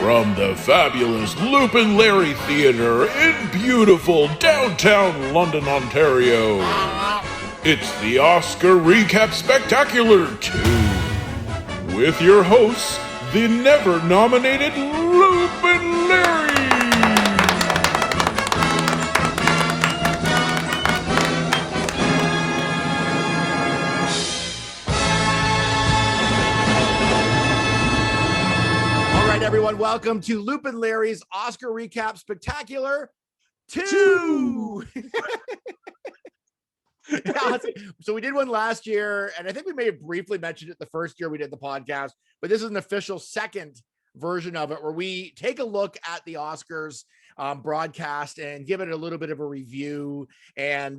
From the fabulous Loop and Larry Theatre in beautiful downtown London, Ontario, it's the Oscar Recap Spectacular 2, with your hosts, the never-nominated Loop and Larry. Everyone, welcome to Loop and Larry's Oscar Recap Spectacular 2. So we did one last year, and I think we may have briefly mentioned it the first year we did the podcast, but this is an official second version of it where we take a look at the Oscars broadcast and give it a little bit of a review. And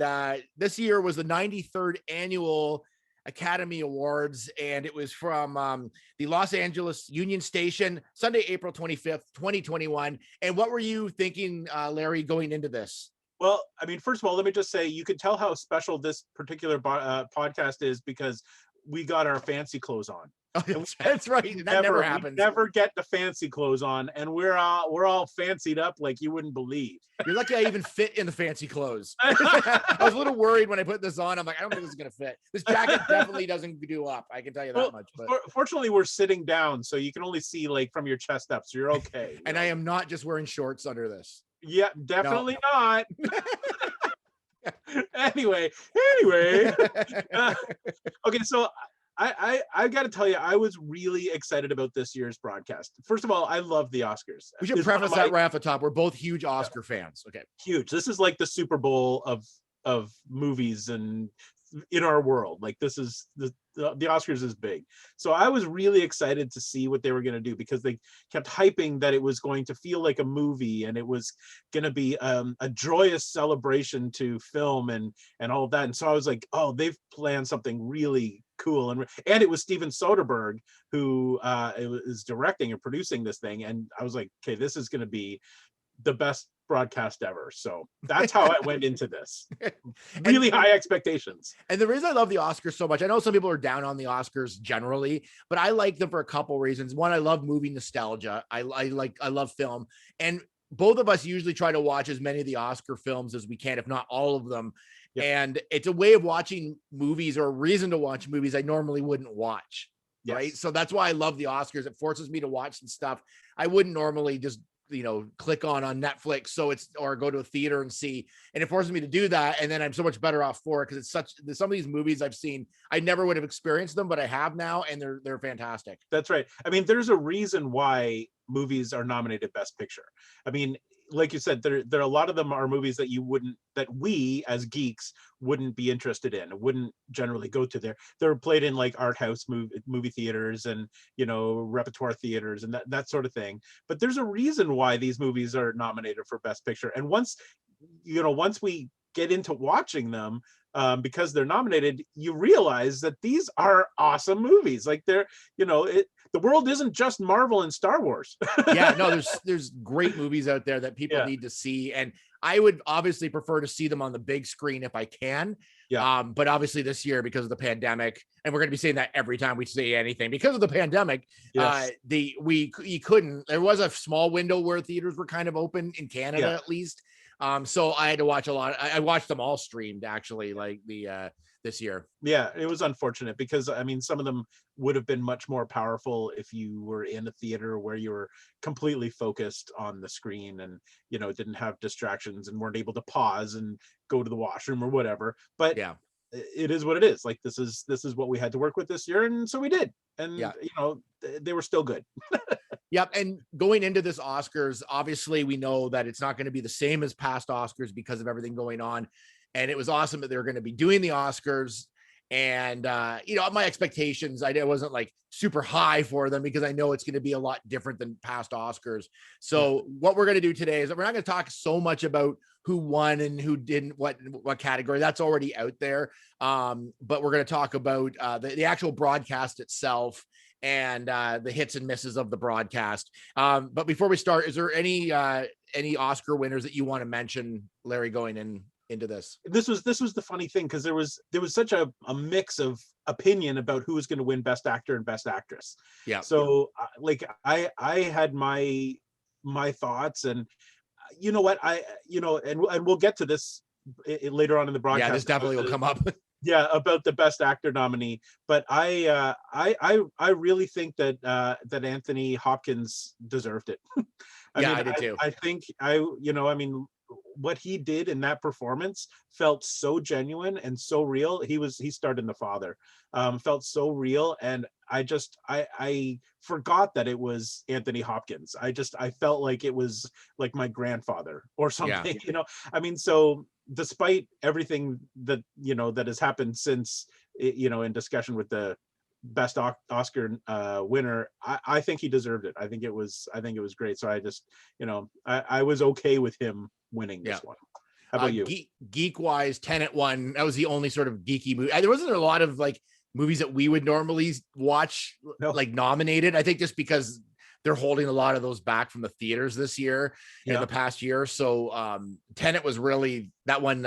this year was the 93rd annual Academy Awards, and it was from the Los Angeles Union Station, Sunday, April 25th, 2021. And what were you thinking, Larry, going into this? Well, I mean, first of all, let me just say, you can tell how special this particular podcast is because we got our fancy clothes on. Oh, that's right. That never happens. We never get the fancy clothes on, and we're all fancied up like you wouldn't believe. You're lucky I even fit in the fancy clothes. I was a little worried when I put this on. I'm like, I don't think this is gonna fit. This jacket definitely doesn't do up. I can tell you that much. But fortunately, we're sitting down, so you can only see like from your chest up, so you're okay. And I am not just wearing shorts under this. Yeah, definitely not. Anyway. Okay, so I got to tell you, I was really excited about this year's broadcast. First of all, I love the Oscars. We should preface that right off the top. We're both huge Oscar fans. Okay, huge. This is like the Super Bowl of movies and in our world. Like this is the Oscars is big. So I was really excited to see what they were going to do because they kept hyping that it was going to feel like a movie and it was going to be a joyous celebration to film and all of that. And so I was like, oh, they've planned something really cool. And it was Steven Soderbergh who is directing and producing this thing. And I was like, okay, this is going to be the best broadcast ever. So that's how I went into this. Really high expectations. And the reason I love the Oscars so much, I know some people are down on the Oscars generally, but I like them for a couple reasons. One, I love movie nostalgia. I love film. And both of us usually try to watch as many of the Oscar films as we can, if not all of them. Yep. And it's a way of watching movies or a reason to watch movies I normally wouldn't watch. Yes. Right. So that's why I love the Oscars. It forces me to watch some stuff I wouldn't normally just click on Netflix. So or go to a theater and see, and it forces me to do that. And then I'm so much better off for it. Cause it's some of these movies I've seen, I never would have experienced them, but I have now. And they're fantastic. That's right. I mean, there's a reason why movies are nominated Best Picture. I mean, like you said, there a lot of them are movies that we as geeks wouldn't be interested in, wouldn't generally go to there. They're played in like art house movie theaters and repertoire theaters and that sort of thing. But there's a reason why these movies are nominated for Best Picture. And once we get into watching them, because they're nominated, you realize that these are awesome movies. Like the world isn't just Marvel and Star Wars. Yeah, no, there's great movies out there that people need to see. And I would obviously prefer to see them on the big screen if I can. Yeah. But obviously this year, because of the pandemic, and we're going to be saying that every time we say anything, because of the pandemic, yes. You couldn't. There was a small window where theaters were kind of open in Canada, at least. So I had to watch a lot. I watched them all streamed actually, like this year. Yeah, it was unfortunate because I mean, some of them would have been much more powerful if you were in a theater where you were completely focused on the screen and didn't have distractions and weren't able to pause and go to the washroom or whatever. But yeah, it is what it is. Like this is what we had to work with this year, and so we did. And they were still good. Yep. And going into this Oscars, obviously we know that it's not going to be the same as past Oscars because of everything going on. And it was awesome that they were going to be doing the Oscars. And, my expectations, I wasn't like super high for them because I know it's going to be a lot different than past Oscars. So what we're going to do today is we're not going to talk so much about who won and who didn't, what category. That's already out there. But we're going to talk about the actual broadcast itself and the hits and misses of the broadcast. But before we start, is there any Oscar winners that you want to mention, Larry, going in into this. This was the funny thing, because there was such a mix of opinion about who was going to win Best Actor and Best Actress. Yeah. So like I had my thoughts, and you know what, and we'll get to this later on in the broadcast. Yeah, this definitely will come up. Yeah, about the Best Actor nominee, but I really think that that Anthony Hopkins deserved it. I did too. I think I mean, what he did in that performance felt so genuine and so real. He starred in The Father, felt so real, and I forgot that it was Anthony Hopkins. I felt like it was like my grandfather or something. Yeah. I mean, so despite everything that that has happened since, in discussion with the best Oscar winner, I think he deserved it. I think it was great. So I just, I was okay with him winning this one. How about you? Geek wise, Tenet won. That was the only sort of geeky movie. There wasn't a lot of like movies that we would normally watch like nominated. I think just because they're holding a lot of those back from the theaters this year in the past year. So Tenet was really, that one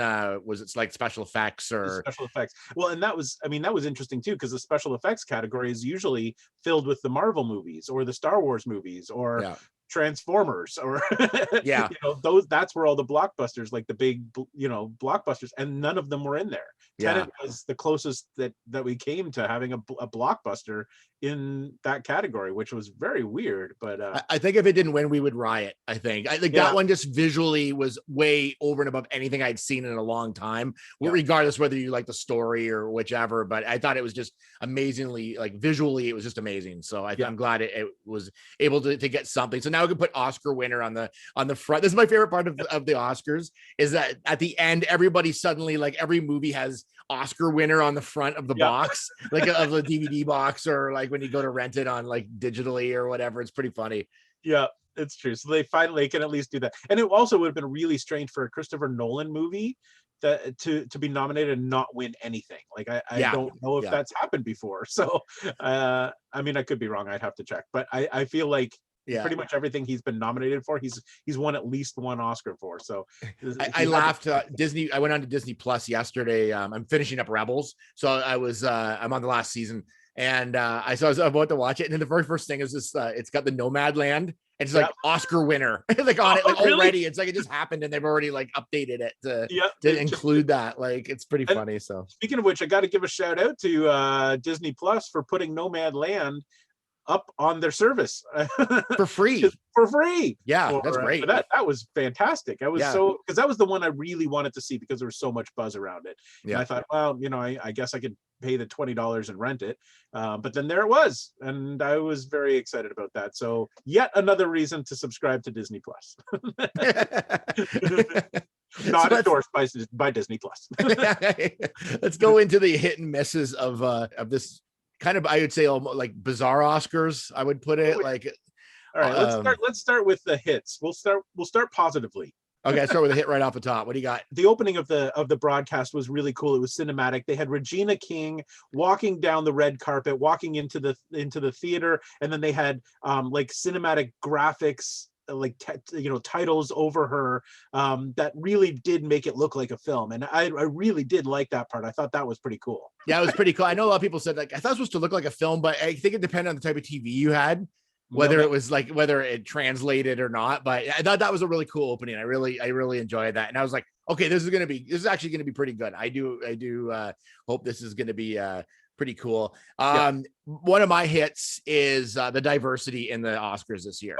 it's like special effects or special effects. Well, and that was interesting too, because the special effects category is usually filled with the Marvel movies or the Star Wars movies or Transformers or that's where all the blockbusters, like the big blockbusters, and none of them were in there. Tenet was the closest that we came to having a blockbuster in that category, which was very weird. But I think if it didn't win, we would riot. I think that one just visually was way over and above anything I'd seen in a long time, regardless whether you like the story or whichever. But I thought it was just amazingly, like visually, it was just amazing. So I'm glad it was able to get something. So now we can put Oscar winner on the front. This is my favorite part of the Oscars, is that at the end, everybody suddenly, like every movie has Oscar winner on the front of the box, like of the DVD box, or like when you go to rent it on like digitally or whatever. It's pretty funny. Yeah, it's true. So they finally can at least do that. And it also would have been really strange for a Christopher Nolan movie that to be nominated and not win anything. Like I don't know if that's happened before. So I mean, I could be wrong. I'd have to check. But I feel like pretty much everything he's been nominated for, he's won at least one Oscar for. So I laughed. Disney. I went on to Disney Plus yesterday. I'm finishing up Rebels, so I'm on the last season, and I was about to watch it, and then the very first thing is this. It's got the Nomad Land, and it's like Oscar winner, like on it, like really? Already. It's like it just happened, and they've already like updated it to include that. Like it's pretty funny. So speaking of which, I got to give a shout out to Disney Plus for putting Nomad Land up on their service for free. That's great. That was fantastic. I was because that was the one I really wanted to see, because there was so much buzz around it. And I thought, well, I guess I could pay the $20 and rent it. But then there it was, and I was very excited about that. So yet another reason to subscribe to Disney Plus. Not endorsed by Disney Plus. Let's go into the hit and misses of this kind of, I would say, almost like bizarre Oscars. I would put it like. All right, let's start with the hits. We'll start positively. Okay, start with a hit right off the top. What do you got? The opening of the broadcast was really cool. It was cinematic. They had Regina King walking down the red carpet, walking into the theater, and then they had like cinematic graphics, like titles over her that really did make it look like a film, and I really did like that part. I thought that was pretty cool. Yeah, it was pretty cool. I know a lot of people said, like, I thought it was supposed to look like a film, but I think it depended on the type of TV you had, whether it was like whether it translated or not. But I thought that was a really cool opening. I really enjoyed that, and I was like, okay, this is actually going to be pretty good. I do hope this is going to be pretty cool. One of my hits is the diversity in the Oscars this year.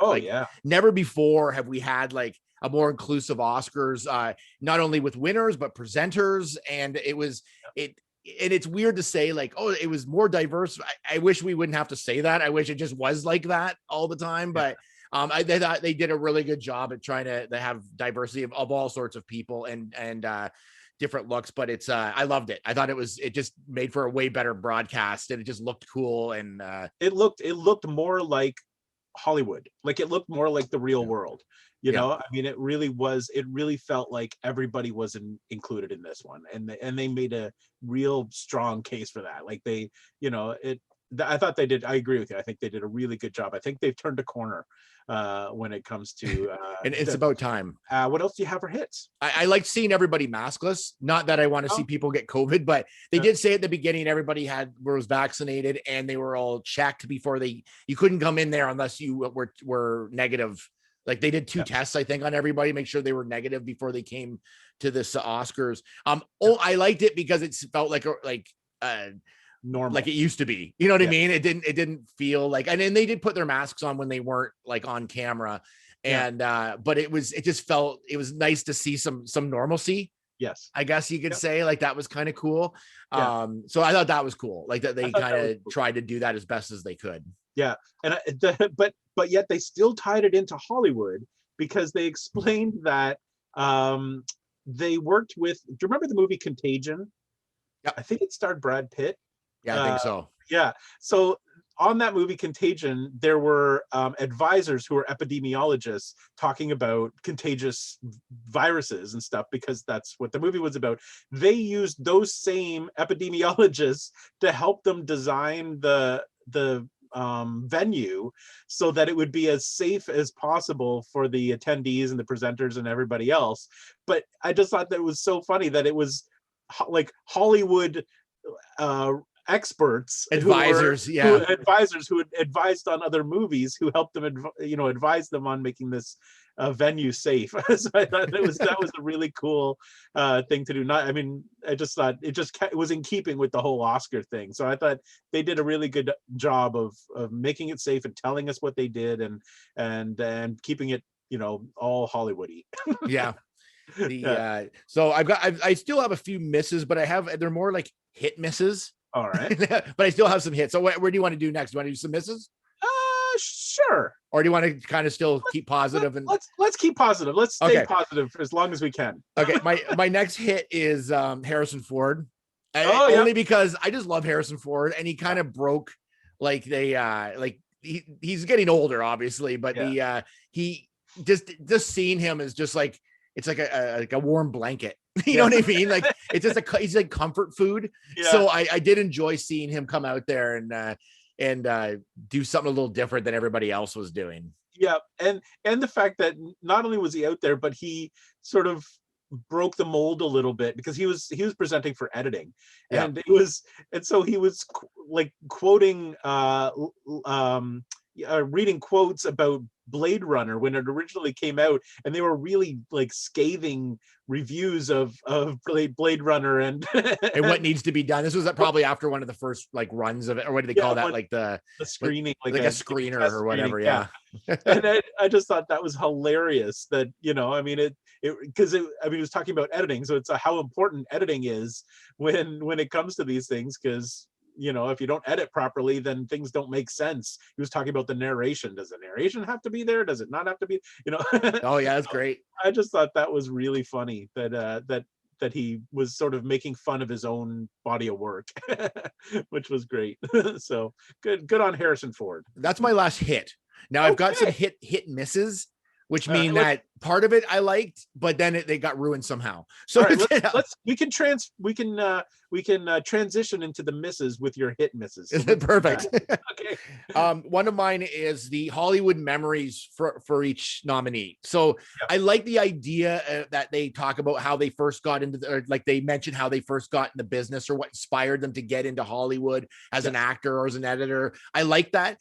Never before have we had like a more inclusive Oscars, not only with winners but presenters, and and it's weird to say like, oh, it was more diverse. I wish we wouldn't have to say that. I wish it just was like that all the time. But they thought they did a really good job at trying to have diversity of all sorts of people and different looks. But it's I loved it. I thought it just made for a way better broadcast, and it just looked cool. And it looked more like Hollywood. Like it looked more like the real world. I mean, it really felt like everybody was included in this one, and they made a real strong case for that. Like they, I thought they did. I agree with you. I think they did a really good job. I think they've turned a corner when it comes to and it's about time. What else do you have for hits? I liked seeing everybody maskless. Not that I want to see people get COVID, but they did say at the beginning everybody was vaccinated and they were all checked before you couldn't come in there unless you were negative. Like they did 2 tests, I think, on everybody, make sure they were negative before they came to this Oscars. I liked it because it felt like Normal, like it used to be. You know what I mean? It didn't feel like, and then they did put their masks on when they weren't like on camera. And but it just felt, it was nice to see some normalcy. Yes, I guess you could say, like, that was kind of cool. So I thought that was cool, like that they kind of tried to do that as best as they could. And but yet they still tied it into Hollywood, because they explained that they worked with, do you remember the movie Contagion? I think it starred Brad Pitt. I think so. So on that movie Contagion, there were advisors who were epidemiologists talking about contagious viruses and stuff, because that's what the movie was about. They used those same epidemiologists to help them design the venue so that it would be as safe as possible for the attendees and the presenters and everybody else. But I just thought that it was so funny that it was like Hollywood experts, advisors who had advised on other movies, who helped them advise them on making this venue safe. So I thought that was a really cool thing to do. I just thought it was in keeping with the whole Oscar thing. So I thought they did a really good job of making it safe and telling us what they did, and keeping it all Hollywoody. So I still have a few misses, but they're more like hit misses. All right. But I still have some hits. So where do you want to do next? Do you want to do some misses? Sure. Or do you want to kind of still keep positive? Let's keep positive. Let's stay positive for as long as we can. Okay. My next hit is Harrison Ford. Only because I just love Harrison Ford, and he kind of broke, like he's getting older, obviously, but he just seeing him is just like, it's like a warm blanket. You know what I mean? Like it's just he's like comfort food. So I did enjoy seeing him come out there and do something a little different than everybody else was doing. And the fact that not only was he out there, but he sort of broke the mold a little bit, because he was presenting for editing, and so he was like quoting reading quotes about Blade Runner when it originally came out, and they were really like scathing reviews of Blade Runner and what needs to be done. This was probably after one of the first like runs of it, or what do they call that? Like the screening, like a screener or whatever. And I just thought that was hilarious. That because he was talking about editing, so it's how important editing is when it comes to these things, because if you don't edit properly, then things don't make sense. He was talking about the narration. Does the narration have to be there? Does it not have to be? Oh yeah, that's great. I just thought that was really funny that he was sort of making fun of his own body of work, which was great. So good on Harrison Ford. That's my last hit. Now I've got some hit misses, which mean that part of it I liked, but then they got ruined somehow. So we can transition into the misses with your hit misses. So perfect. Okay. One of mine is the Hollywood memories for each nominee. So I like the idea that they talk about how they first got into like they mentioned how they first got in the business, or what inspired them to get into Hollywood as an actor or as an editor. I like that.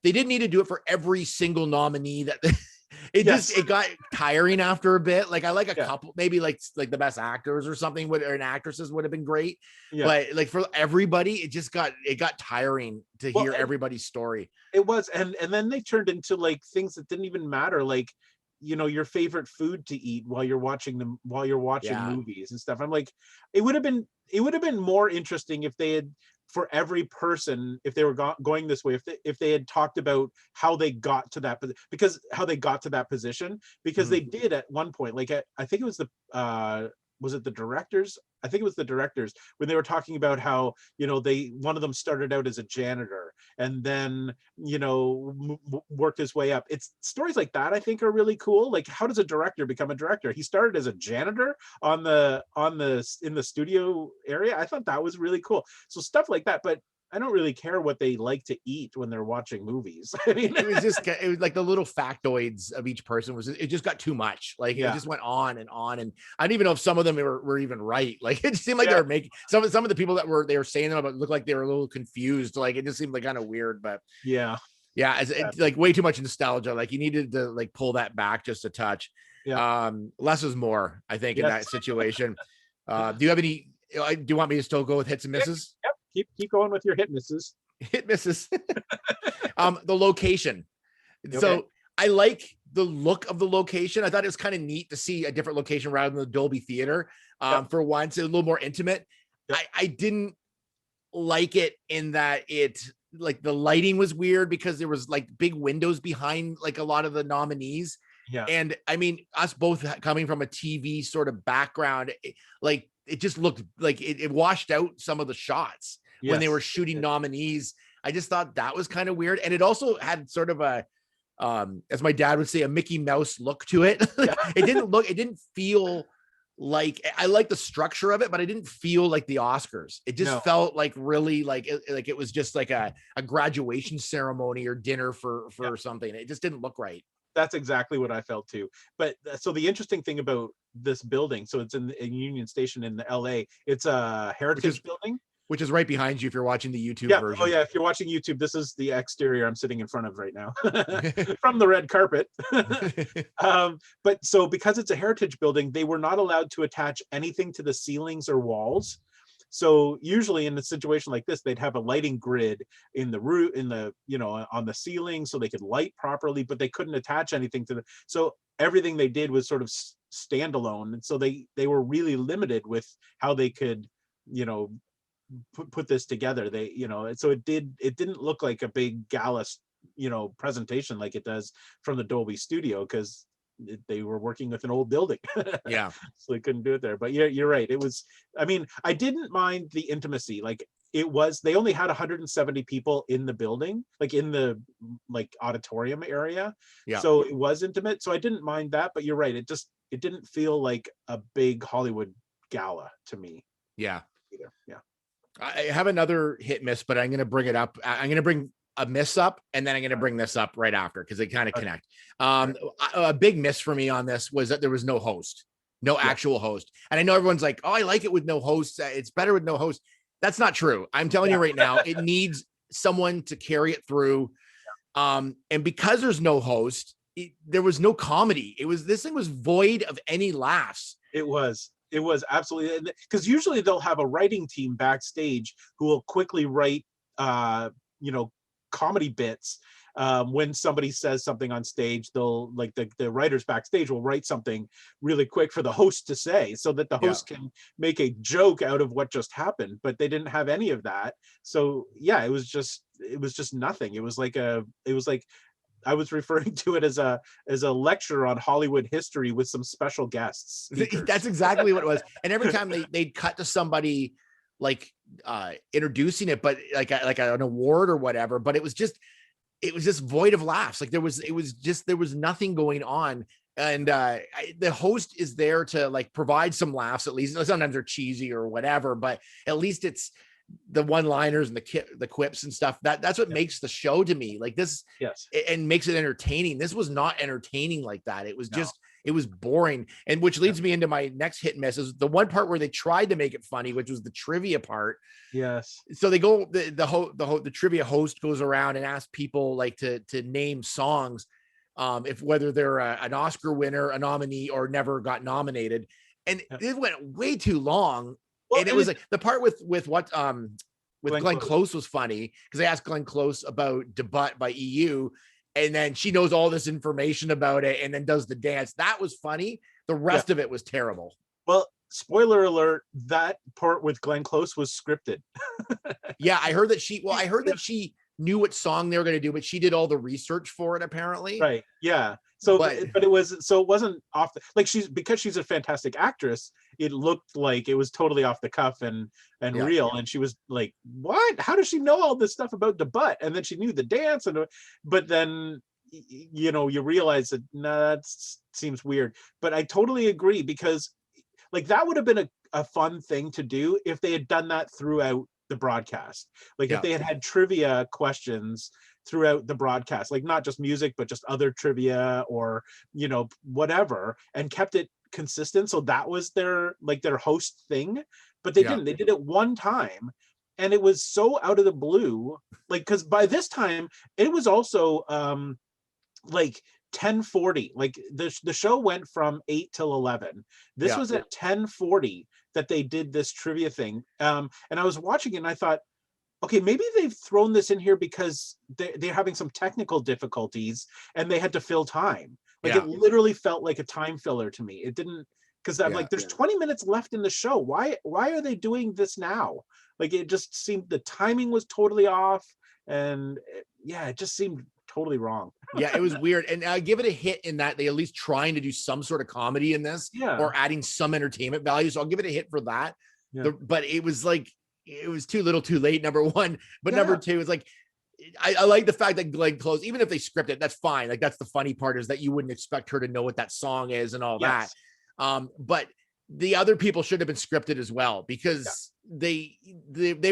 They didn't need to do it for every single nominee that it got tiring after a bit. Like I like a couple, maybe like the best actors or something or actresses would have been great. But like for everybody, it got tiring to hear everybody's story. It was. And then they turned into like things that didn't even matter. Like, your favorite food to eat while you're watching movies and stuff. I'm like, it would have been more interesting if they had, for every person, if they were going this way, if they had talked about how they got to that, because they did at one point. Like I think it was was it the directors? I think it was the directors, when they were talking about how, one of them started out as a janitor and then, worked his way up. It's stories like that I think are really cool. Like, how does a director become a director? He started as a janitor in the studio area. I thought that was really cool. So stuff like that. But I don't really care what they like to eat when they're watching movies. I mean, it was like the little factoids of each person it just got too much. Like it just went on, and I don't even know if some of them were even right. Like it seemed like they were making some of the people that they were saying them about looked like they were a little confused. Like it just seemed like kind of weird, but it's like way too much nostalgia. Like you needed to like pull that back just a touch. Less is more, I think, in that situation. Do you have any? Do you want me to still go with hits and misses? Yep. Keep going with your hit misses. Hit misses. The location. Okay. So I like the look of the location. I thought it was kind of neat to see a different location rather than the Dolby Theater. For once, a little more intimate. I didn't like it in that it like the lighting was weird because there was like big windows behind like a lot of the nominees. Yeah. And I mean, us both coming from a TV sort of background, like it just looked like it washed out some of the shots when they were shooting nominees. I just thought that was kind of weird. And it also had sort of a, as my dad would say, a Mickey Mouse look to it. It didn't feel like, I like the structure of it, but I didn't feel like the Oscars. It just felt like really like it was just like a graduation ceremony or dinner for something. It just didn't look right. That's exactly what I felt too. But so the interesting thing about this building, so it's in Union Station in the LA, it's a heritage building. Which is right behind you if you're watching the YouTube version. Oh yeah, if you're watching YouTube, this is the exterior I'm sitting in front of right now from the red carpet. But so because it's a heritage building, they were not allowed to attach anything to the ceilings or walls. So usually in a situation like this, they'd have a lighting grid in the roof, on the ceiling, so they could light properly, but they couldn't attach anything to so everything they did was sort of standalone. And so they were really limited with how they could, put this together. So it didn't look like a big gala, presentation like it does from the Dolby Studio, because they were working with an old building. So they couldn't do it there. But yeah, you're right. It was, I mean, I didn't mind the intimacy. Like they only had 170 people in the building, like in the auditorium area. So it was intimate. So I didn't mind that, but you're right. It didn't feel like a big Hollywood gala to me. Either. I have another hit miss, but I'm going to bring it up. I'm going to bring a miss up, and then I'm going to bring this up right after because they kind of connect. A big miss for me on this was that there was no host, no actual host. And I know everyone's like, oh, I like it with no host. It's better with no host. That's not true. I'm telling you right now, it needs someone to carry it through. And because there's no host, there was no comedy. This thing was void of any laughs. It was absolutely, because usually they'll have a writing team backstage who will quickly write, comedy bits. When somebody says something on stage, they'll the writers backstage will write something really quick for the host to say, so that the host can make a joke out of what just happened. But they didn't have any of that. So it was just nothing. It was like I was referring to it as a lecture on Hollywood history with some special guests. That's exactly what it was. And every time they'd cut to somebody introducing it, but like an award or whatever, but it was just void of laughs. Like there was nothing going on. And the host is there to provide some laughs, at least. Sometimes they're cheesy or whatever, but at least it's the one-liners and the quips and stuff. That's what makes the show to me. Like this, and makes it entertaining. This was not entertaining like that. It was it was boring. And which leads me into my next hit and miss is the one part where they tried to make it funny, which was the trivia part. So they go, the trivia host goes around and asks people to name songs, if whether they're an Oscar winner, a nominee, or never got nominated. And it went way too long. Well, and it was like the part with Glenn Close was funny because they asked Glenn Close about Debut by EU, and then she knows all this information about it and then does the dance. That was funny. The rest of it was terrible. Well, spoiler alert, that part with Glenn Close was scripted. I heard that she knew what song they were going to do, but she did all the research for it apparently. Right. Yeah. So, but it wasn't off because she's a fantastic actress. It looked like it was totally off the cuff and real. And she was like, what? How does she know all this stuff about Debut? And then she knew the dance. But then, you realize that, that seems weird. But I totally agree, because that would have been a fun thing to do if they had done that throughout the broadcast. Like Yeah. if they had trivia questions throughout the broadcast, like not just music, but just other trivia or, you know, whatever, and kept it consistent. So that was their host thing, but they Yeah. didn't. They did it one time, and it was so out of the blue. Like, because by this time it was also like 10:40. Like the show went from 8 till 11. This Yeah. was at 10:40 that they did this trivia thing. And I was watching it and I thought, okay, maybe they've thrown this in here because they're having some technical difficulties and they had to fill time. Like Yeah. it literally felt like a time filler to me. It didn't, because I'm like, there's 20 minutes left in the show. Why are they doing this now? Like it just seemed the timing was totally off, and it just seemed totally wrong. Yeah, it was weird. And I give it a hit in that they at least trying to do some sort of comedy in this, or adding some entertainment value. So I'll give it a hit for that. Yeah. But it was like, it was too little too late, number one. But number two is like, I like the fact that Glenn Close, even if they script it, that's fine. Like that's the funny part, is that you wouldn't expect her to know what that song is and all that. But the other people should have been scripted as well, because they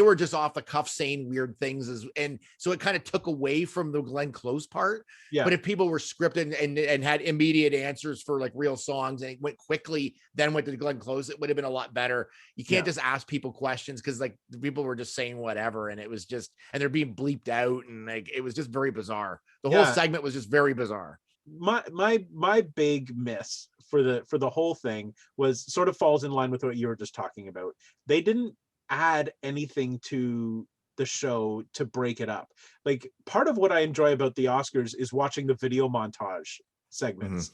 were just off the cuff saying weird things, and so it kind of took away from the Glenn Close part. But if people were scripted and had immediate answers for like real songs, and it went quickly, then went to Glenn Close, it would have been a lot better. You can't just ask people questions, because like the people were just saying whatever, and it was just, and they're being bleeped out, and like it was just very bizarre. The whole segment was just very bizarre. My big miss for the whole thing was sort of falls in line with what you were just talking about. They didn't add anything to the show to break it up. Like part of what I enjoy about the Oscars is watching the video montage segments.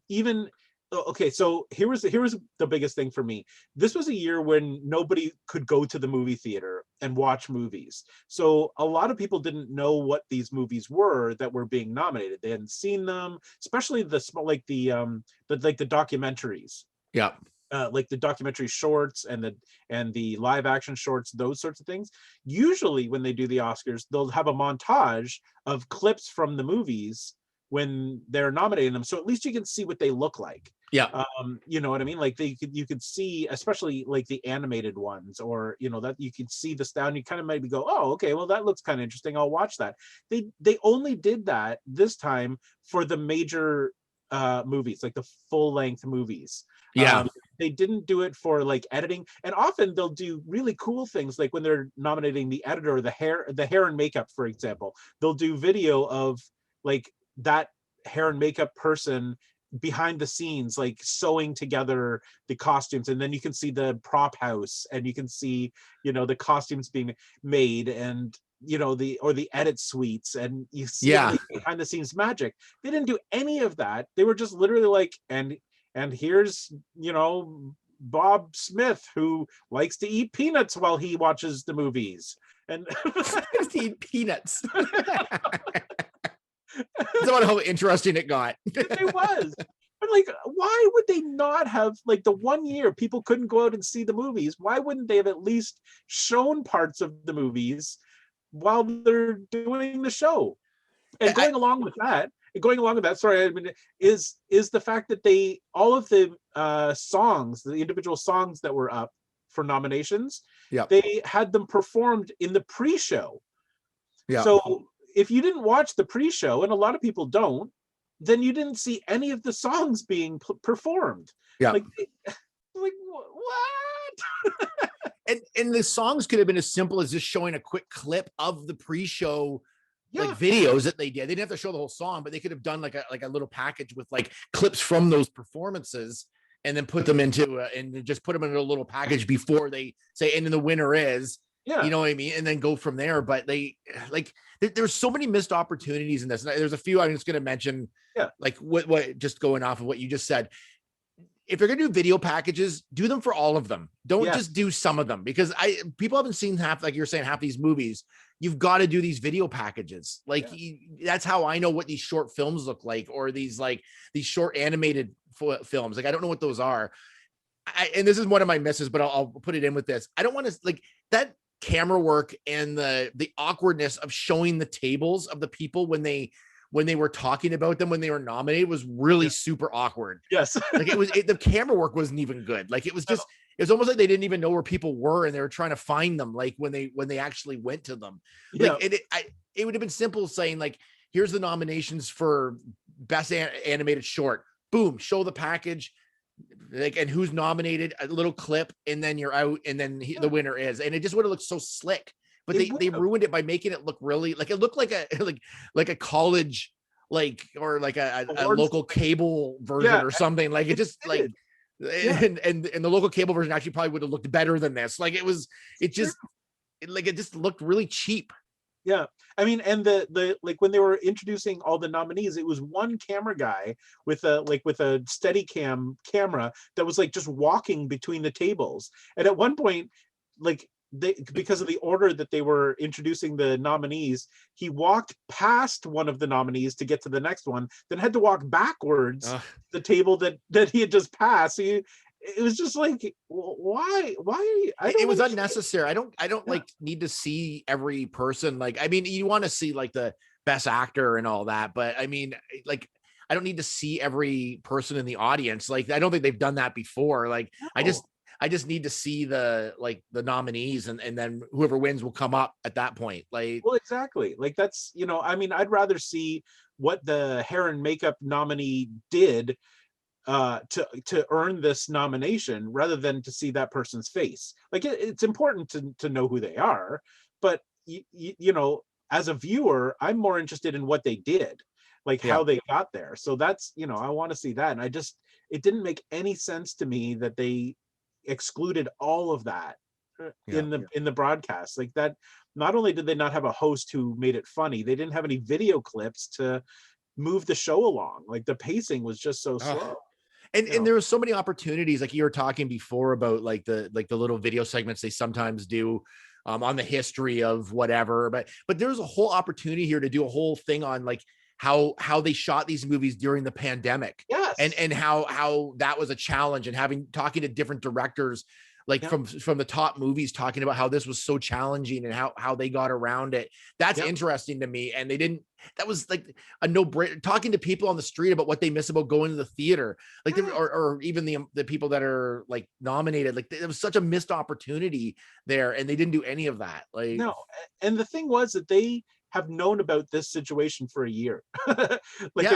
Even okay, so here was the biggest thing for me. This was a year when nobody could go to the movie theater and watch movies. So a lot of people didn't know what these movies were that were being nominated. They hadn't seen them, especially the documentaries. Yeah. Like the documentary shorts and the live action shorts, those sorts of things. Usually when they do the Oscars, they'll have a montage of clips from the movies when they're nominating them, so at least you can see what they look like. You know what I mean? Like you could see, especially like the animated ones, or you know, that you could see the style and you kind of maybe go, oh, okay, well that looks kind of interesting, I'll watch that. They only did that this time for the major movies, like the full-length movies. They didn't do it for like editing, and often they'll do really cool things, like when they're nominating the editor, the hair and makeup, for example. They'll do video of like that hair and makeup person behind the scenes, like sewing together the costumes, and then you can see the prop house, and you can see, you know, the costumes being made, and you know, the edit suites, and you see like behind the scenes magic. They didn't do any of that. They were just literally like, and here's, you know, Bob Smith, who likes to eat peanuts while he watches the movies, and to eat peanuts. It's about how interesting it got. It was. But like, why would they not have, like, the 1 year people couldn't go out and see the movies? Why wouldn't they have at least shown parts of the movies while they're doing the show? And going along with that, sorry, I mean, is the fact that all of the songs, the individual songs that were up for nominations, they had them performed in the pre-show. So if you didn't watch the pre-show, and a lot of people don't, then you didn't see any of the songs being performed. Like what? and the songs could have been as simple as just showing a quick clip of the pre-show like videos that they did. They didn't have to show the whole song, but they could have done like a little package with like clips from those performances, and then put them into and just put them in a little package before they say, and then the winner is. You know what I mean? And then go from there. But they like, there's so many missed opportunities in this. And there's a few I'm just going to mention, like what just going off of what you just said. If you're going to do video packages, do them for all of them. Don't just do some of them, because people haven't seen half, like you're saying, half these movies. You've got to do these video packages. Like that's how I know what these short films look like, or these short animated films. Like, I don't know what those are. And this is one of my misses, but I'll put it in with this. I don't want to, like, that camera work and the awkwardness of showing the tables of the people when they were talking about them when they were nominated was really super awkward. Yes. Like the camera work wasn't even good. Like it was just, It was almost like they didn't even know where people were, and they were trying to find them. Like when they actually went to them, Yeah. like it would have been simple saying like, here's the nominations for best animated short. Boom, show the package, like, and who's nominated, a little clip, and then you're out, and then the winner is, and it just would have looked so slick. But they ruined it by making it look really like, it looked like a like a college, like, or like a local cable version or something. Like it just like, and the local cable version actually probably would have looked better than this. Like it just looked really cheap. Yeah, I mean, and the like when they were introducing all the nominees, it was one camera guy with a steady camera that was like just walking between the tables. And at one point, like because of the order that they were introducing the nominees, he walked past one of the nominees to get to the next one, then had to walk backwards the table that he had just passed. So it was just like, why it was unnecessary. I don't like need to see every person. Like, I mean, you want to see like the best actor and all that, but I mean, like, I don't need to see every person in the audience. Like, I don't think they've done that before. Like, no. I just need to see the nominees, and then whoever wins will come up at that point. Like, well, exactly. Like, that's, I mean, I'd rather see what the hair and makeup nominee did to earn this nomination rather than to see that person's face. Like, it's important to know who they are, but as a viewer, I'm more interested in what they did, like how they got there. So that's, I want to see that. And it didn't make any sense to me that they excluded all of that in the broadcast. Like, that, not only did they not have a host who made it funny, they didn't have any video clips to move the show along. Like, the pacing was just so slow. And there was so many opportunities, like you were talking before about like the little video segments they sometimes do on the history of whatever, but there's a whole opportunity here to do a whole thing on like how they shot these movies during the pandemic. Yes. And how that was a challenge, and talking to different directors, like from the top movies, talking about how this was so challenging and how they got around it. That's interesting to me. And that was like a no-brainer, talking to people on the street about what they miss about going to the theater, like or even the people that are like nominated. Like, it was such a missed opportunity there, and they didn't do any of that. Like, no. And the thing was that they have known about this situation for a year. I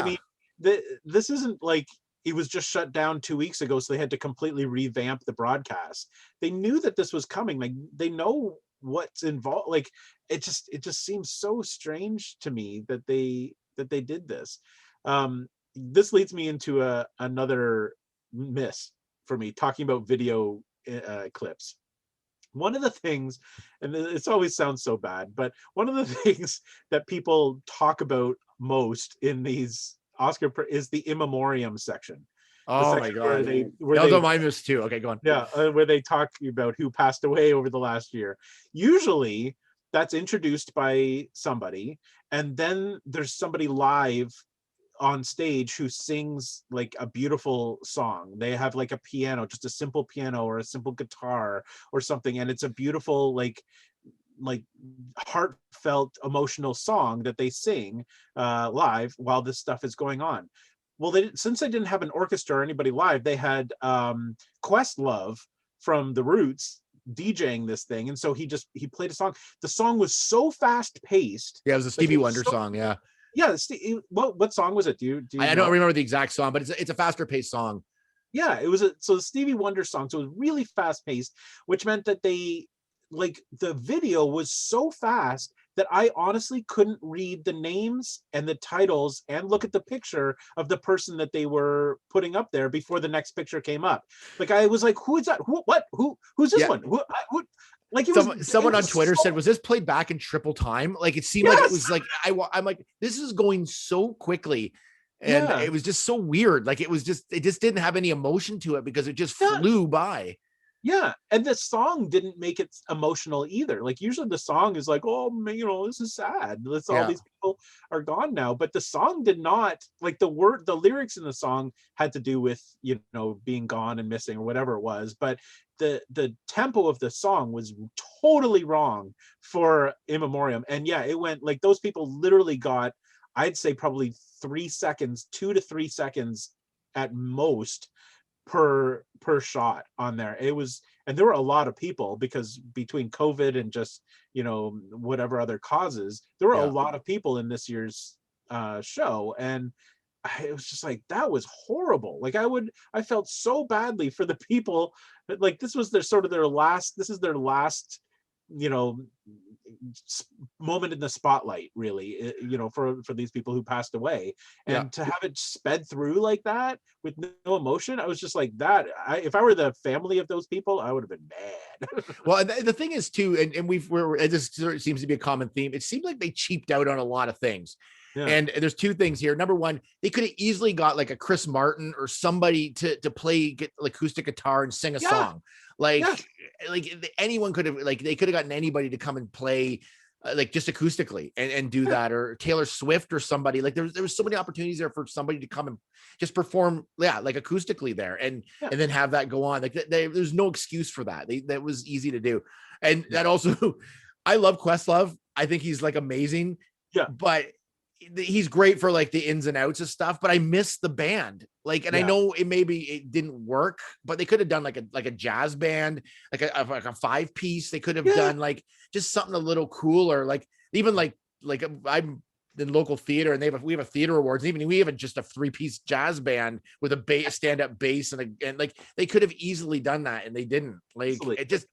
mean, this isn't like it was just shut down 2 weeks ago, so they had to completely revamp the broadcast. They knew that this was coming. Like, they know what's involved. Like, it just seems so strange to me that they did this. This leads me into another miss for me, talking about video clips. One of the things, and it always sounds so bad, but one of the things that people talk about most in these Oscar is the in memoriam section. Oh my God. Those are my miss too. Okay, go on. Yeah, where they talk about who passed away over the last year. Usually that's introduced by somebody, and then there's somebody live on stage who sings like a beautiful song. They have like a piano, just a simple piano or a simple guitar or something, and it's a beautiful like heartfelt emotional song that they sing live while this stuff is going on. Well, since they didn't have an orchestra or anybody live, they had Questlove from The Roots DJing this thing, and so he played a song. The song was so fast paced. Yeah, it was a Stevie Wonder song. Yeah. What song was it? Do you I don't remember the exact song, but it's a faster paced song. Yeah, it was the Stevie Wonder song. So it was really fast paced, which meant that the video was so fast that I honestly couldn't read the names and the titles and look at the picture of the person that they were putting up there before the next picture came up. Like, I was like, who is that? Who's this one? Like, someone on Twitter said, was this played back in triple time? Like, it seemed like it was like, I'm like, this is going so quickly. And it was just so weird. Like, it just didn't have any emotion to it because it just flew by. Yeah, and the song didn't make it emotional either. Like, usually the song is like, oh man, this is sad. All these people are gone now. But the song did not, like, the lyrics in the song had to do with, being gone and missing or whatever it was. But the tempo of the song was totally wrong for in memoriam. And yeah, it went like, those people literally got, I'd say probably 3 seconds, 2 to 3 seconds at most, per shot on there. It was, and there were a lot of people, because between COVID and just, you know, whatever other causes, there were a lot of people in this year's show. And it was just like, that was horrible. Like I felt so badly for the people that, like, this was their last, you know, moment in the spotlight, really, you know, for these people who passed away. And to have it sped through like that with no emotion, I was just like, that if I were the family of those people, I would have been mad. Well, the thing is too, and it just seems to be a common theme. It seems like they cheaped out on a lot of things. Yeah. And there's two things here. Number one, they could have easily got like a Chris Martin or somebody to get acoustic guitar and sing a song. Like anyone could have, like, they could have gotten anybody to come and play like just acoustically and do that, or Taylor Swift or somebody. Like there was so many opportunities there for somebody to come and just perform, like acoustically there, and then have that go on. Like there's no excuse for that. That was easy to do. And that also, I love Questlove. I think he's like amazing. Yeah, but he's great for like the ins and outs of stuff, but I miss the band. Like, and I know it didn't work, but they could have done like a jazz band, like a 5-piece. They could have done like just something a little cooler. Like even like I'm in local theater, and we have a theater awards. And even we have just a 3-piece jazz band with a stand-up bass and like they could have easily done that, and they didn't. Like it just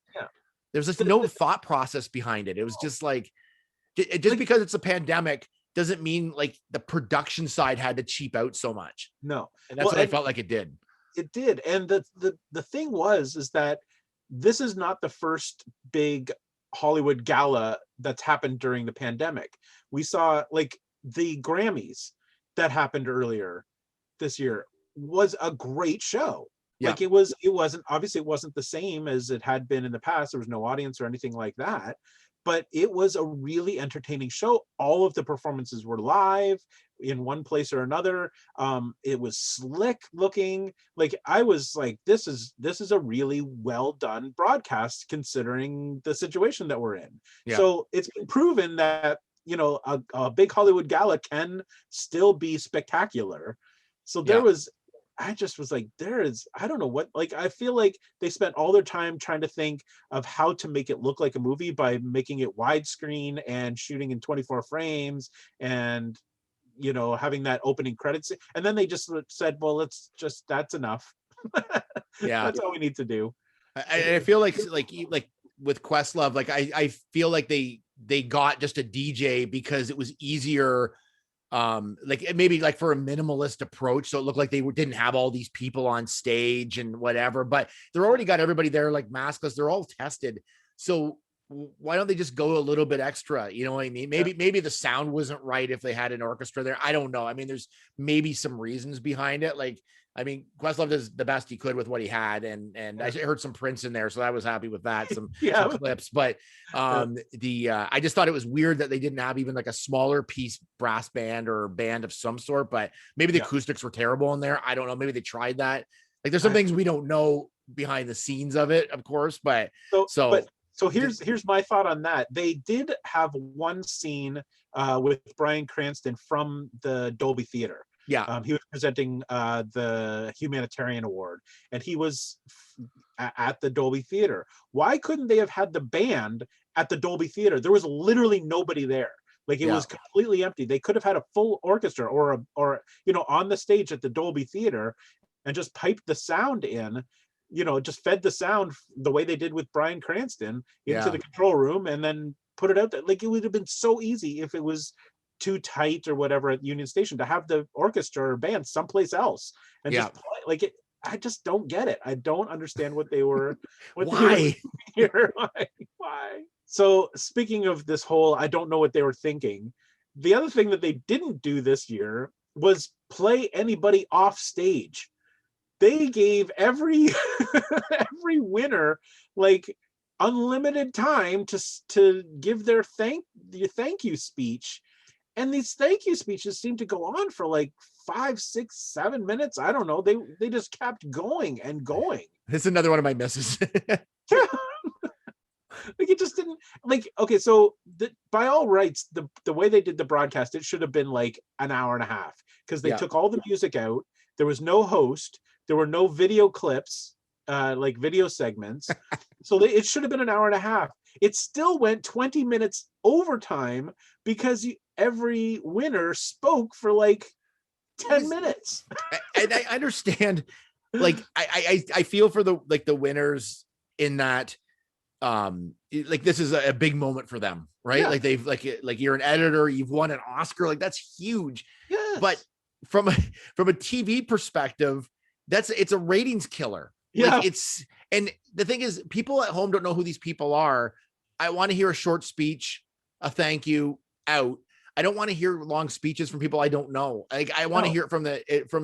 there's just no thought process behind it. It was just like just because it's a pandemic doesn't mean like the production side had to cheap out so much. No. And that's what I felt like it did. It did. And the thing is that this is not the first big Hollywood gala that's happened during the pandemic. We saw like the Grammys that happened earlier this year was a great show. Yeah. Like it wasn't the same as it had been in the past. There was no audience or anything like that. But it was a really entertaining show. All of the performances were live in one place or another. It was slick looking. Like I was like, this is a really well done broadcast considering the situation that we're in. Yeah. So it's been proven that, you know, a big Hollywood gala can still be spectacular. So I just was like, I don't know what, like, I feel like they spent all their time trying to think of how to make it look like a movie by making it widescreen and shooting in 24 frames and, you know, having that opening credits. And then they just said, well, that's enough. Yeah. That's all we need to do. I feel like with Questlove, like I feel like they got just a DJ because it was easier. Like maybe like for a minimalist approach, so it looked like they didn't have all these people on stage and whatever, but they're already got everybody there like maskless. They're all tested, so why don't they just go a little bit extra? You know what I mean? Maybe the sound wasn't right if they had an orchestra there. I don't know. I mean, there's maybe some reasons behind it. Like, I mean, Questlove does the best he could with what he had, and I heard some Prince in there, so I was happy with that. Some clips, but I just thought it was weird that they didn't have even like a smaller piece brass band or band of some sort. But maybe the acoustics were terrible in there. I don't know. Maybe they tried that. Like, there's some things we don't know behind the scenes of it, of course. But so here's my thought on that. They did have one scene with Bryan Cranston from the Dolby Theater. Yeah, he was presenting the humanitarian award, and he was at the Dolby Theater. Why couldn't they have had the band at the Dolby Theater? There was literally nobody there. Like it was completely empty. They could have had a full orchestra or you know, on the stage at the Dolby Theater and just piped the sound in. You know, just fed the sound the way they did with Bryan Cranston into the control room and then put it out there. Like it would have been so easy if it was too tight or whatever at Union Station to have the orchestra or band someplace else and just play. Like it. I just don't get it. I don't understand what they were. Why? Why? So speaking of this whole, I don't know what they were thinking. The other thing that they didn't do this year was play anybody off stage. They gave every winner like unlimited time to give their thank you speech. And these thank you speeches seem to go on for like 5, 6, 7 minutes. I don't know. They just kept going and going. This is another one of my misses. Like it just didn't like, okay, so by all rights, the way they did the broadcast, it should have been like an hour and a half because they took all the music out. There was no host. There were no video clips, like video segments. So it should have been an hour and a half. It still went 20 minutes overtime because every winner spoke for like 10 minutes. And I understand, like, I feel for the winners in that, like, this is a big moment for them, right? Yeah. Like, they've like you're an editor, you've won an Oscar, like, that's huge. Yes. But from a TV perspective, it's a ratings killer. Yeah. Like, and the thing is, people at home don't know who these people are. I want to hear a short speech, a thank you, out. I don't want to hear long speeches from people I don't know. Like, I want to hear it from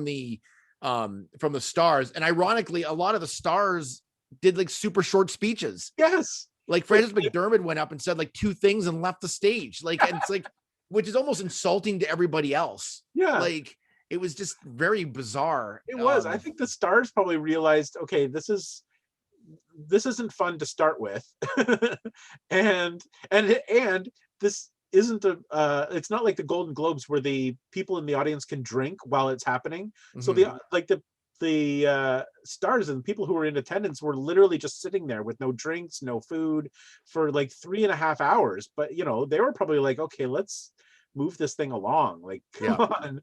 the stars. And ironically, a lot of the stars did like super short speeches. Yes. Like Frances McDermott went up and said like 2 things and left the stage. Like, and it's like, which is almost insulting to everybody else. Yeah. Like, it was just very bizarre. It was. I think the stars probably realized, okay, this isn't fun to start with. and this isn't it's not like the Golden Globes where the people in the audience can drink while it's happening. Mm-hmm. So the stars and people who were in attendance were literally just sitting there with no drinks, no food for like 3.5 hours. But they were probably like, okay, let's move this thing along, like, come on.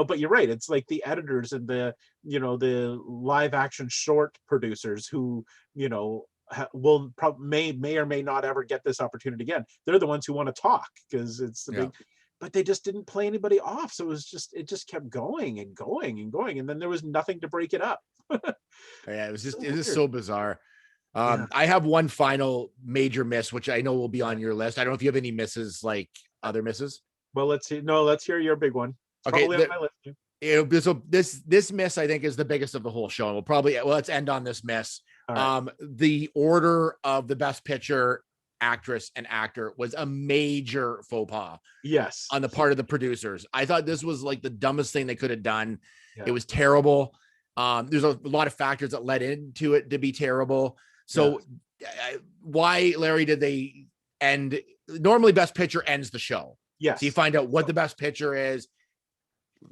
But you're right, it's like the editors and the live action short producers who may or may not ever get this opportunity again. They're the ones who want to talk because it's the big, but they just didn't play anybody off. So it just kept going and going and going, and then there was nothing to break it up. It was just so bizarre. I have one final major miss, which I know will be on your list. I don't know if you have any misses, like other misses. Well, let's hear your big one. It's okay, on my list. So this miss, I think, is the biggest of the whole show. And let's end on this miss. Right. The order of the best picture, actress, and actor was a major faux pas. Yes. On the part of the producers. I thought this was like the dumbest thing they could have done. Yeah. It was terrible. There's a lot of factors that led into it to be terrible. So why, Larry, did they end? Normally best picture ends the show. Yes. So you find out what the best picture is.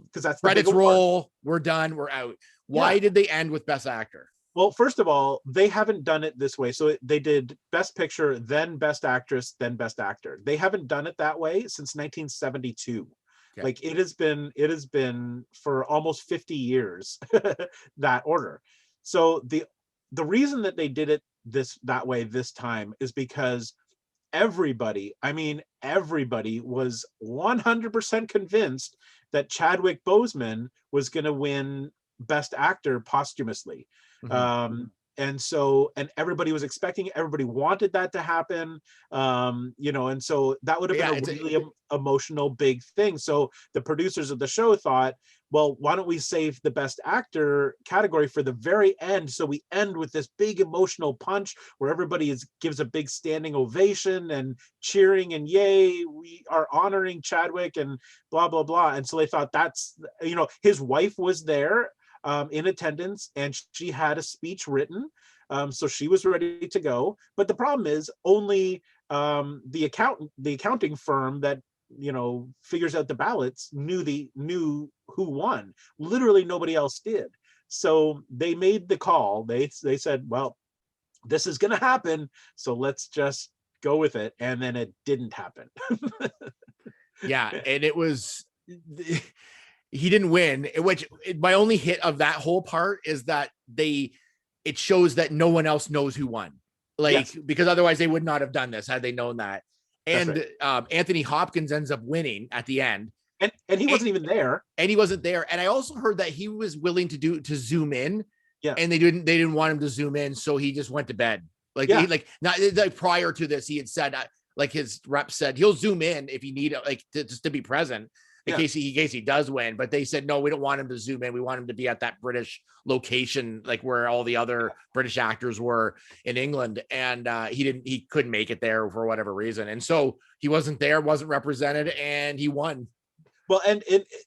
Because that's credits roll. We're done. We're out. Why did they end with best actor? Well, first of all, they haven't done it this way. So they did best picture, then best actress, then best actor. They haven't done it that way since 1972. Okay. Like it has been for almost 50 years, that order. So the reason that they did it that way this time is because everybody was 100% convinced that Chadwick Boseman was going to win Best Actor posthumously. Mm-hmm. And everybody was expecting it. Everybody wanted that to happen. And so that would have been a really emotional big thing. So the producers of the show thought, well, why don't we save the best actor category for the very end? So we end with this big emotional punch where everybody gives a big standing ovation and cheering and yay, we are honoring Chadwick and blah, blah, blah. And so they thought his wife was there in attendance, and she had a speech written, so she was ready to go. But the problem is only the accounting firm that figures out the ballots knew who won. Literally nobody else did. So they made the call. They said, well, this is going to happen, so let's just go with it. And then it didn't happen. Yeah, and it was. He didn't win, my only hit of that whole part is that it shows that no one else knows who won. Because otherwise they would not have done this had they known that. And right. Anthony Hopkins ends up winning at the end. And he wasn't even there. And he wasn't there. And I also heard that he was willing to zoom in. Yeah. And they didn't want him to zoom in. So he just went to bed. Prior to this, he had said, his rep said he'll zoom in if you need it, just to be present. In case he does win, but they said, no, we don't want him to zoom in. We want him to be at that British location, like where all the other British actors were in England. And he couldn't make it there for whatever reason. And so he wasn't there, wasn't represented, and he won. Well, and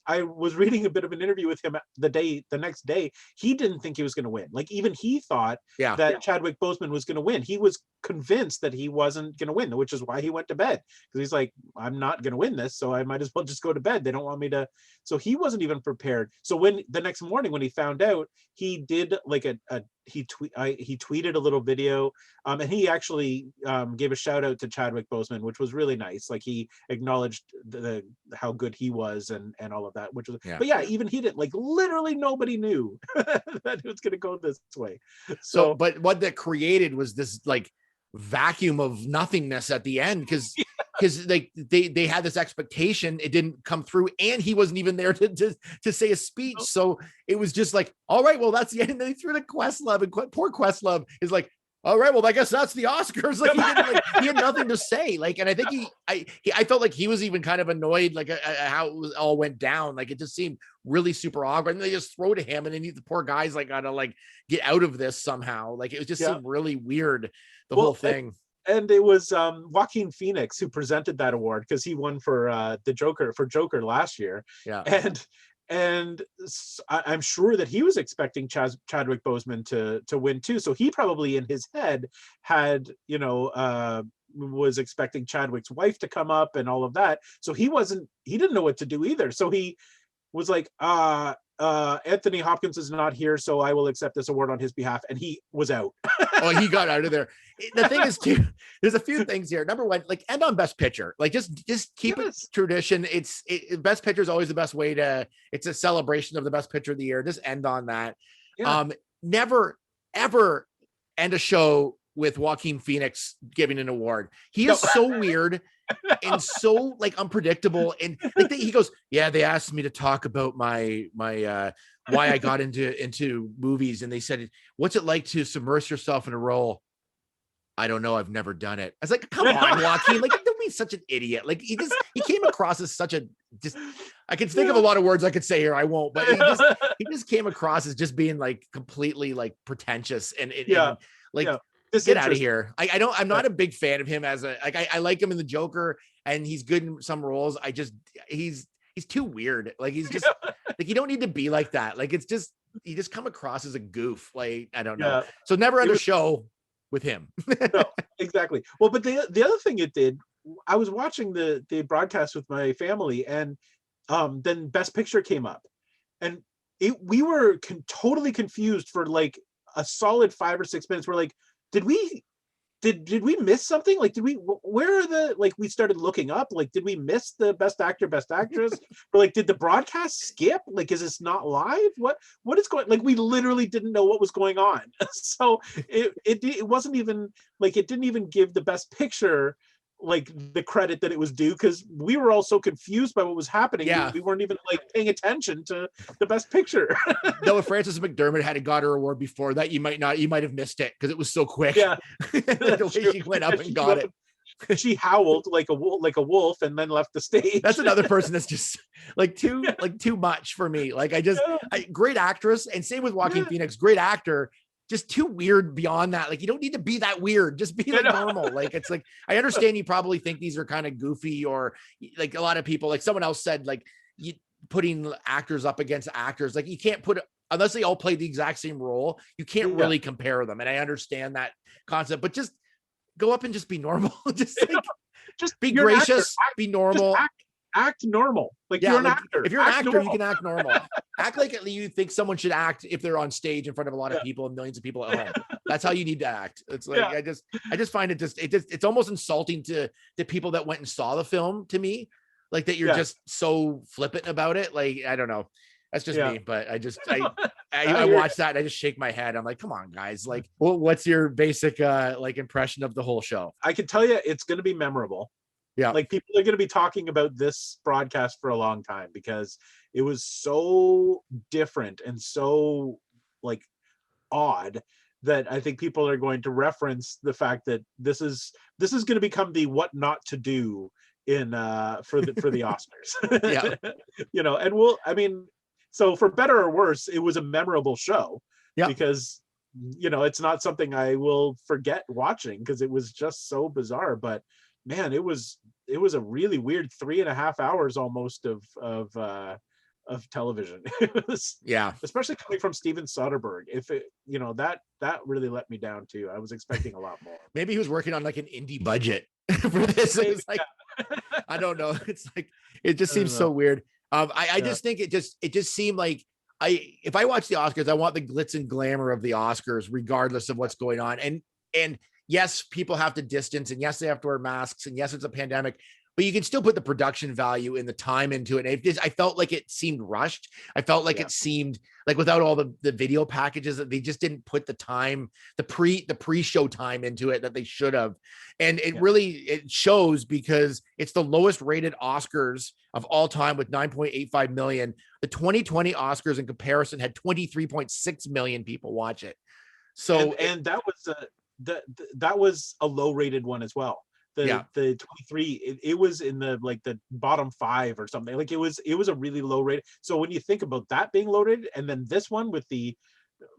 I was reading a bit of an interview with him the next day. He didn't think he was going to win. Like even he thought that Chadwick Boseman was going to win. He was convinced that he wasn't going to win, which is why he went to bed, because he's like, I'm not going to win this, so I might as well just go to bed. They don't want me to. So he wasn't even prepared. So when the next morning when he found out, he did like he tweeted a little video, and he actually gave a shout out to Chadwick Boseman, which was really nice. Like he acknowledged how good he was and all of that, which was but yeah, even he didn't, like literally nobody knew that it was going to go this way. So but what that created was this like vacuum of nothingness at the end, because like they had this expectation, it didn't come through, and he wasn't even there to say a speech. So it was just like, all right, well, that's the end. And then he threw to Questlove, and poor Questlove is like, all right, well, I guess that's the Oscars. Like he had nothing to say. Like, and I think I felt like he was even kind of annoyed, like how it all went down. Like it just seemed really super awkward. And they just throw to him, and then the poor guy's like gotta like get out of this somehow. Like it was just seemed really weird, the whole thing. And it was Joaquin Phoenix who presented that award, because he won for Joker last year. Yeah, and I'm sure that he was expecting Chadwick Boseman to win too. So he probably in his head had, was expecting Chadwick's wife to come up and all of that. So he didn't know what to do either. So he was like, Anthony Hopkins is not here, so I will accept this award on his behalf. And he was out. Oh, he got out of there. The thing is too, there's a few things here. Number one, like end on Best Picture, like just keep it tradition. Best Picture is always the best way it's a celebration of the best picture of the year. Just end on that. Yeah. Never ever end a show with Joaquin Phoenix giving an award. He is so weird and so like unpredictable. And like he goes, yeah, they asked me to talk about my why I got into movies, and they said, what's it like to submerge yourself in a role? I don't know, I've never done it. I was like, come on, Joaquin, like don't be such an idiot. Like he came across as such I can think of a lot of words I could say here, I won't, but he just came across as just being like completely like pretentious and get out of here. I'm not a big fan of him as I like him in the Joker, and he's good in some roles. He's too weird. Like he's just like, you don't need to be like that. Like you just come across as a goof. Like, I don't know. So never end a show with him. No, exactly. Well, but the other thing it did, I was watching the broadcast with my family, and then Best Picture came up, and we were totally confused for like a solid 5 or 6 minutes. We're like, did we miss something? Like, where are the, like, we started looking up, like, did we miss the best actor, best actress? Or like, did the broadcast skip? Like, is this not live? What is going, like, we literally didn't know what was going on. So it wasn't even like, it didn't even give the Best Picture like the credit that it was due, because we were all so confused by what was happening. Yeah, we weren't even like paying attention to the Best Picture. Though if Frances McDermott had got her award before that, you might have missed it because it was so quick. Yeah, the way she went up and got it. She howled like a wolf and then left the stage. That's another person that's just like too much for me. Like great actress, and same with Joaquin Phoenix, great actor. Just too weird beyond that. Like, you don't need to be that weird. Just be like normal. Like, it's like, I understand you probably think these are kind of goofy, or like a lot of people, like someone else said, like you putting actors up against actors, like you can't put, unless they all play the exact same role, you can't really compare them. And I understand that concept, but just go up and just be normal. Just be gracious, be normal. Act normal. Like, you're an actor. If you're an actor, you can act normal. Act like you think someone should act if they're on stage in front of a lot of people and millions of people at home. That's how you need to act. It's like, I just find it's almost insulting to people that went and saw the film, to me, like that you're just so flippant about it. Like, I don't know. That's just me, but I watch that and I just shake my head. I'm like, come on, guys. Like, what's your basic like impression of the whole show? I can tell you it's going to be memorable. Yeah, like people are going to be talking about this broadcast for a long time, because it was so different and so like odd that I think people are going to reference the fact that this is going to become the what not to do in for the Oscars. Yeah, and so for better or worse, it was a memorable show. Yeah, because it's not something I will forget watching, because it was just so bizarre. But man, it was a really weird 3.5 hours almost of television. It was, Yeah. especially coming from Steven Soderbergh. If it, that really let me down too. I was expecting a lot more. Maybe he was working on like an indie budget for this. It's like, I don't know. It's like, it just seems so weird. I just think it just seemed like if I watch the Oscars, I want the glitz and glamour of the Oscars, regardless of what's going on. And yes, people have to distance, and yes, they have to wear masks, and yes, it's a pandemic, but you can still put the production value and the time into it. And I felt like it seemed rushed. I felt like it seemed like without all the video packages, that they just didn't put the time, the pre-show time into it that they should have. And it shows, because it's the lowest rated Oscars of all time with 9.85 million. The 2020 Oscars in comparison had 23.6 million people watch it. So and that was a low rated one as well. The 23, it was in the bottom 5 or something. Like it was a really low rate. So when you think about that being loaded, and then this one with the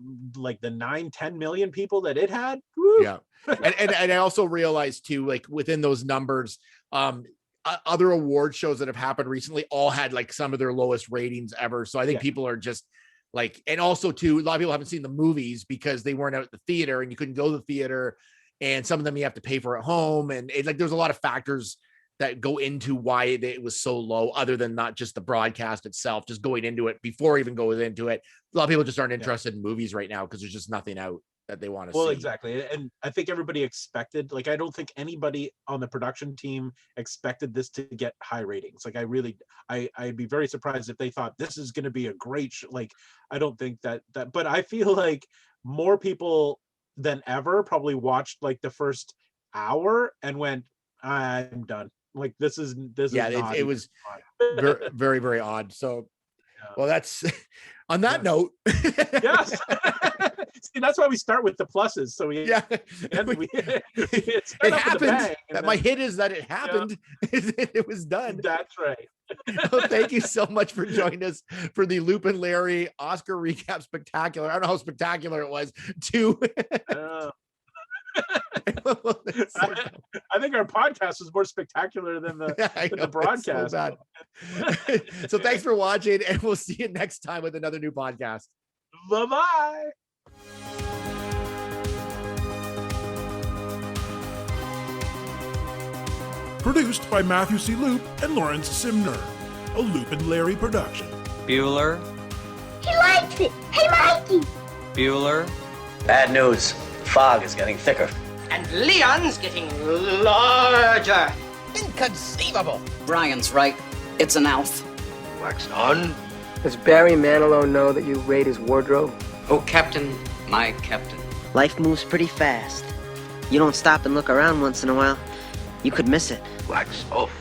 9-10 million people that it had, woo. and I also realized too, like within those numbers, other award shows that have happened recently all had like some of their lowest ratings ever. So I think people are just like, and also too, a lot of people haven't seen the movies because they weren't out at the theater and you couldn't go to the theater. And some of them you have to pay for at home. And it's like, there's a lot of factors that go into why it was so low, other than not just the broadcast itself, just going into it before even going into it. A lot of people just aren't interested in movies right now because there's just nothing out that they want to see. Well, exactly. And I think everybody expected, like, I don't think anybody on the production team expected this to get high ratings. Like, I'd be very surprised if they thought this is going to be a great show. Like, I don't think that, but I feel like more people than ever probably watched like the first hour and went, I'm done. Like this is it was very, very, very odd. So well, that's on that note. Yes. See, that's why we start with the pluses. So it happened. My hit is that it happened. It was done. That's right. Well, thank you so much for joining us for the Loop and Larry Oscar recap spectacular. I don't know how spectacular it was too. I think our podcast was more spectacular than the broadcast. So, so thanks for watching, and we'll see you next time with another new podcast. Bye-bye. Produced by Matthew C. Loop and Lawrence Simner. A Loop and Larry production. Bueller. He likes it. Hey, Mikey. Bueller. Bad news. Fog is getting thicker. And Leon's getting larger. Inconceivable. Brian's right. It's an elf. Wax on. Does Barry Manilow know that you raid his wardrobe? Oh, Captain, my captain. Life moves pretty fast. You don't stop and look around once in a while, you could miss it. Wax off.